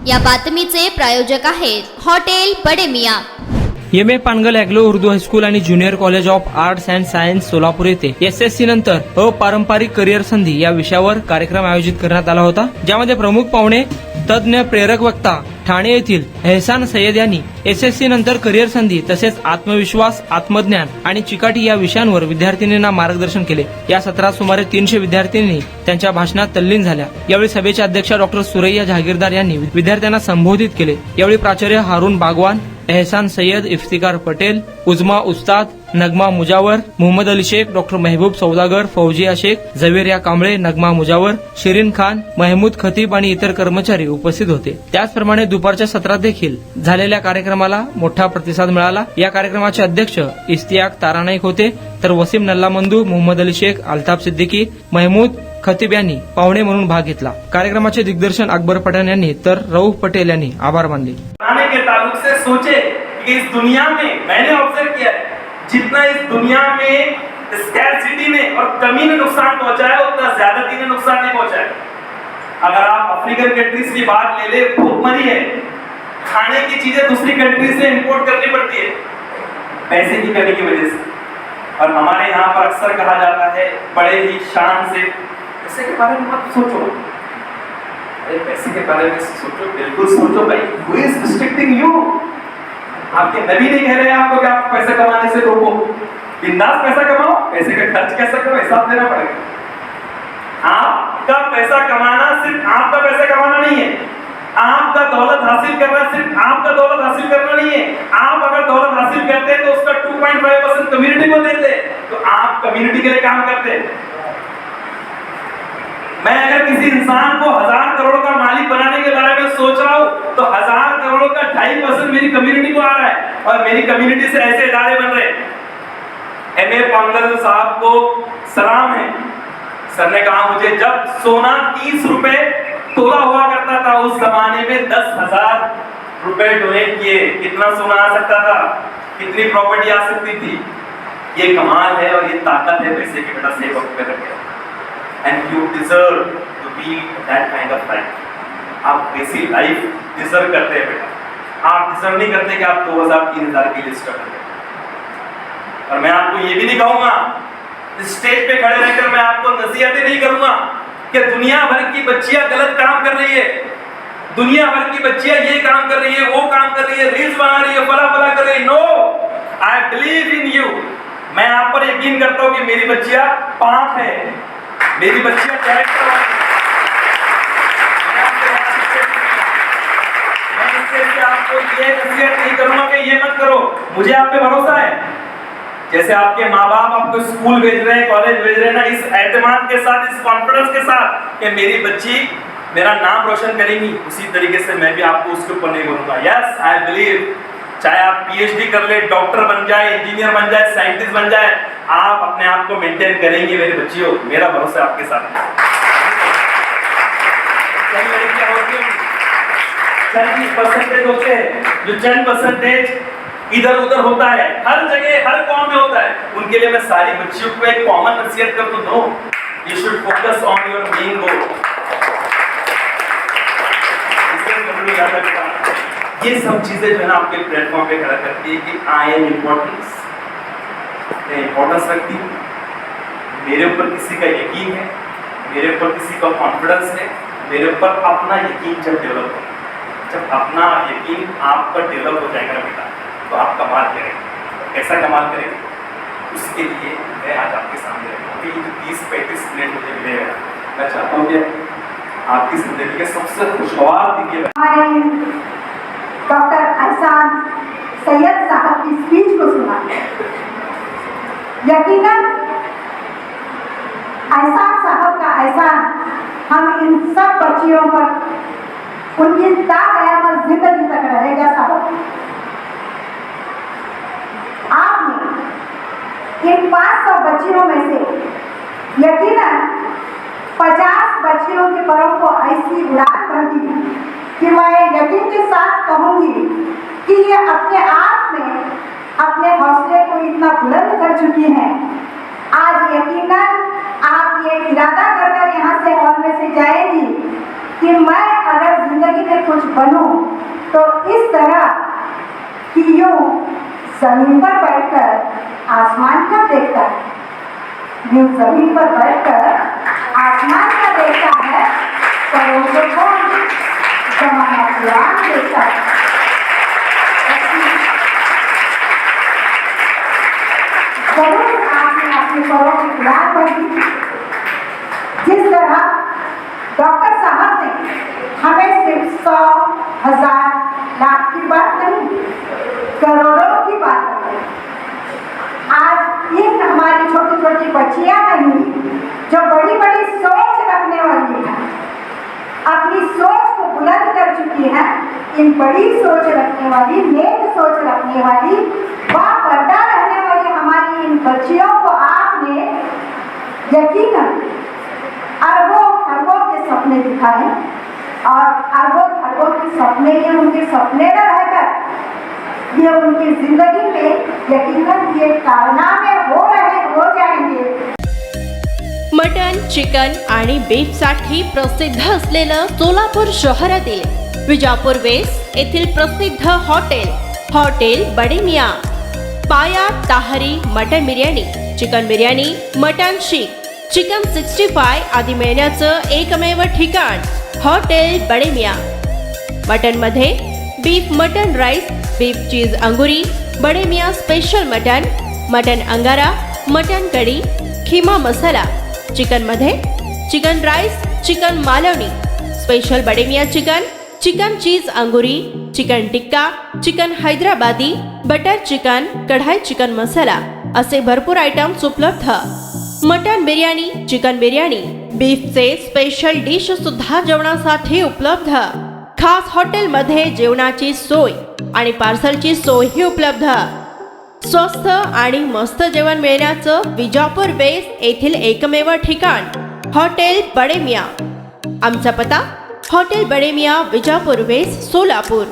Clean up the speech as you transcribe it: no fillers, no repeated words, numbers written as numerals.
या बातमीचे प्रायोजक आहेत हॉटेल बडे मियां। MA. Pangal Anglo Urdu high school आणि junior college of arts and science Solapur येथे SSC नंतर अपारंपरिक करिअर संधी या विषयावर कार्यक्रम आयोजित करण्यात आला होता, ज्यामध्ये प्रमुख पाहुणे तज्ञ प्रेरक वक्ता ठाणे येथील एहसान सय्यद यांनी SSC नंतर करिअर संधी तसेच आत्मविश्वास, आत्मज्ञान आणि चिकाटी या विषयांवर विद्यार्थिनींना मार्गदर्शन केले। या सत्रात सुमारे 300 विद्यार्थिनी त्यांच्या भाषणात तल्लीन झाल्या। यावेळी सभेचे अध्यक्ष डॉक्टर सुरैया जहागीरदार यांनी विद्यार्थ्यांना संबोधित केले। यावेळी प्राचार्य हारून बागवान, एहसान सय्यद, इफ्तिकार पटेल, उजमा उस्ताद, नगमा मुजावर, मोहम्मद अली शेख, डॉक्टर महबूब सौदागर, फौजिया शेख, झवेरिया कांबळे, नगमा मुजावर, शिरीन खान, महमूद खतीब आणि इतर कर्मचारी उपस्थित होते। त्याचप्रमाणे दुपारच्या सत्रात देखील झालेल्या कार्यक्रमाला मोठा प्रतिसाद मिळाला। या कार्यक्रमाचे अध्यक्ष इस्तियाक तारानाईक होते, तर वसीम नल्लामंदू, मोहम्मद अली शेख, अल्ताफ सिद्दीकी, महमूद खतीब यांनी पाहुणे म्हणून भाग घेतला। कार्यक्रमाचे दिग्दर्शन अकबर पठाण यांनी तर रऊफ पटेल यांनी आभार मानले। के ताल्लुक से सोचे कि इस दुनिया में मैंने ऑब्जर्व किया जितना इस दुनिया में स्कैरसिटी ने और कमी ने नुकसान पहुंचाया उतना ज्यादती ने नुकसान नहीं पहुंचाया। अगर आप अफ्रीकन कंट्रीज की बात ले ले, भूखमरी है, खाने की चीजें दूसरी कंट्री से इंपोर्ट करनी पड़ती है पैसे की कमी की वजह से। और हमारे यहाँ पर अक्सर कहा जाता है बड़े ही शान से पैसे के बारे में मत सोचो। अरे पैसे के बारे में सोचो, बिल्कुल सोचो भाई। Who is restricting you? आपके नबी नहीं कह रहे हैं आपको कि आप पैसे कमाने से रोको। बिंदास पैसा कमाओ, पैसे का खर्च कैसा करो हिसाब देना पड़ेगा। आपका पैसा कमाना सिर्फ आपका पैसा कमाना नहीं है। आपका दौलत हासिल करना सिर्फ आपका दौलत हासिल करना नहीं है। आप अगर दौलत हासिल करते हैं तो उसका 2.5% कम्युनिटी को देते, तो आप कम्युनिटी के लिए काम करते। मैं अगर किसी इंसान को 1000 करोड़ का मालिक बनाने के बारे में सोच रहा हूं तो 1000 करोड़ का 2.5% मेरी कम्युनिटी को आ रहा है और मेरी कम्युनिटी से ऐसे इदारे बन रहे हैं। एम.ए. पानगल साहब को सलाम है। सर ने कहा मुझे जब सोना 30 रुपए तोला हुआ करता था उस जमाने में 10,000 रुपए डोनेट किए, कितना सोना आ सकता था, कितनी प्रॉपर्टी आ सकती थी। ये कमाल है और ये ताकत है पैसे की। बेटा सेव अप कर रखे and you deserve to be that kind of life। आप वैसी लाइफ डिजर्व करते हैं बेटा। आप डिजर्व नहीं करते कि आप 2000-3000 की लिस्ट कर। और मैं आपको ये भी नहीं कहूंगा, स्टेज पे खड़े रहकर मैं आपको नसीहतें नहीं करूंगा कि दुनिया भर की बच्चियां गलत काम कर रही है, दुनिया भर की बच्चियां ये काम कर रही है, वो काम कर रही है, रील्स बना रही है, फला फला कर रही है। No, I believe in you. मैं आप पर यकीन करता हूं कि मेरी बच्चियां पाक है, मेरी बच्चियां कैरेक्टर वाली। मैं इससे आपको ये नसीहत नहीं करूंगा कि ये मत करो। मुझे आप पे भरोसा है। जैसे आपके माँ बाप आपको स्कूल भेज रहे हैं, कॉलेज भेज रहे हैं ना, इस एतमाद के साथ, इस कॉन्फिडेंस के साथ कि मेरी बच्ची मेरा नाम रोशन करेगी, उसी तरीके से मैं भी आपको उसके ऊपर नहीं बोलूंगा। Yes, I believe. चाहे आप PhD कर ले, डॉक्टर बन जाए, इंजीनियर बन जाए, साइंटिस्ट बन जाए, आप अपने आप को मेंटेन करेंगे मेरी बच्चियों। मेरा भरोसा आपके साथ है। कई लड़कियां होती हैं 40% होते हैं, जो 10% इधर उधर होता है, हर जगह हर कौम में होता है। उनके लिए मैं सारी बच्चियों को एक कॉमन नसीहत कर दूं, you should focus on your main goal. ये सब चीजें जो है ना आपके प्लेटफॉर्म पे खड़ा करती है कि आई एम इम्पोर्टेंस, मैं इम्पोर्टेंस रखती हूँ, मेरे ऊपर किसी का यकीन है, मेरे ऊपर किसी का कॉन्फिडेंस है, मेरे ऊपर अपना यकीन जब डेवलप हो, जब अपना यकीन आप पर डेवलप हो जाएगा ना बेटा, तो आप कमाल करेंगे। कैसा कमाल करेंगे, उसके लिए मैं आज आपके सामने रखूँगी। ये जो 30-35 मिनट मुझे मिले हैं, मैं चाहता हूँ कि आपकी जिंदगी के सबसे खुशगवार दिन ये डॉक्टर एहसान सैयद साहब की स्पीच को सुना। यकीनन एहसान साहब का एहसान हम इन सब बच्चियों पर उनकी दायामत जिंदगी तक रहेगा। साहब, आपने इन 500 बच्चियों में से यकीनन 50 बच्चियों के परों को ऐसी उड़ान भर दी कि मैं यकीन के साथ कहूँगी कि ये अपने आप में अपने हौसले को इतना बुलंद कर चुकी हैं। आज यकीनन आप ये इरादा कर यहाँ से हॉल में से जाएगी कि मैं अगर जिंदगी में कुछ बनूं तो इस तरह कि यूं जमीन पर बैठकर आसमान का देखता है, यूं जमीन पर बैठकर आसमान का देखता है, करोड़ों को जमाना कुरान देखता है। जरूर आपने अपने परों की खुराक बढ़ी। जिस तरह डॉक्टर साहब ने हमें सिर्फ 100, 1000, लाख की बात नहीं, करोड़ों की बात बताई। आज इन हमारी छोटी छोटी बच्चियां नहीं जो बड़ी बड़ी सोच रखने वाली हैं, अपनी सोच को बुलंद कर चुकी हैं, इन बड़ी सोच रखने वाली, नेक सोच रखने वाली, बापर्दा रहने वाली हमारी इन बच्चियों को आपने यकीनन अरबों खरबों के सपने दिखाए और अरबों खरबों के सपने ये उनके सपने न रहकर ये उनकी जिंदगी में यकीनन ये कारनामे हो जाएंगे। मटन, चिकन आणि बीफसाठी प्रसिद्ध असलेलं सोलापूर शहरातील विजापूर वेस्ट येथील प्रसिद्ध hotel Bade Miyan, paya tahari mutton biryani, chicken biryani, mutton seekh, chicken 65 आदी मिळण्याचं एकमेव ठिकाण हॉटेल बडे मियाँ। मटनमध्ये beef mutton rice, beef cheese अंगुरी, Bade Miyan special mutton, mutton अंगारा, मटन कढी, खिमा मसाला, चिकनमध्ये chicken rice, chicken Malvani, special Bade Miyan chicken, chicken cheese अंगुरी, chicken tikka, chicken Hyderabadi, butter chicken, kadai chicken masala असे भरपूर आयटम्स उपलब्ध। मटन बिर्याणी, चिकन बिर्याणी, बीफचे स्पेशल डिश सुद्धा जेवणासाठी उपलब्ध। खास हॉटेलमध्ये जेवणाची सोय आणि पार्सलची सोयही उपलब्ध। स्वस्त आणि मस्त जेवण मिळण्याचं विजापूर वेस्ट येथील एकमेव ठिकाण हॉटेल बडे मियाँ। आमचा पत्ता हॉटेल बडे मियाँ, विजापूर वेस्ट, सोलापूर।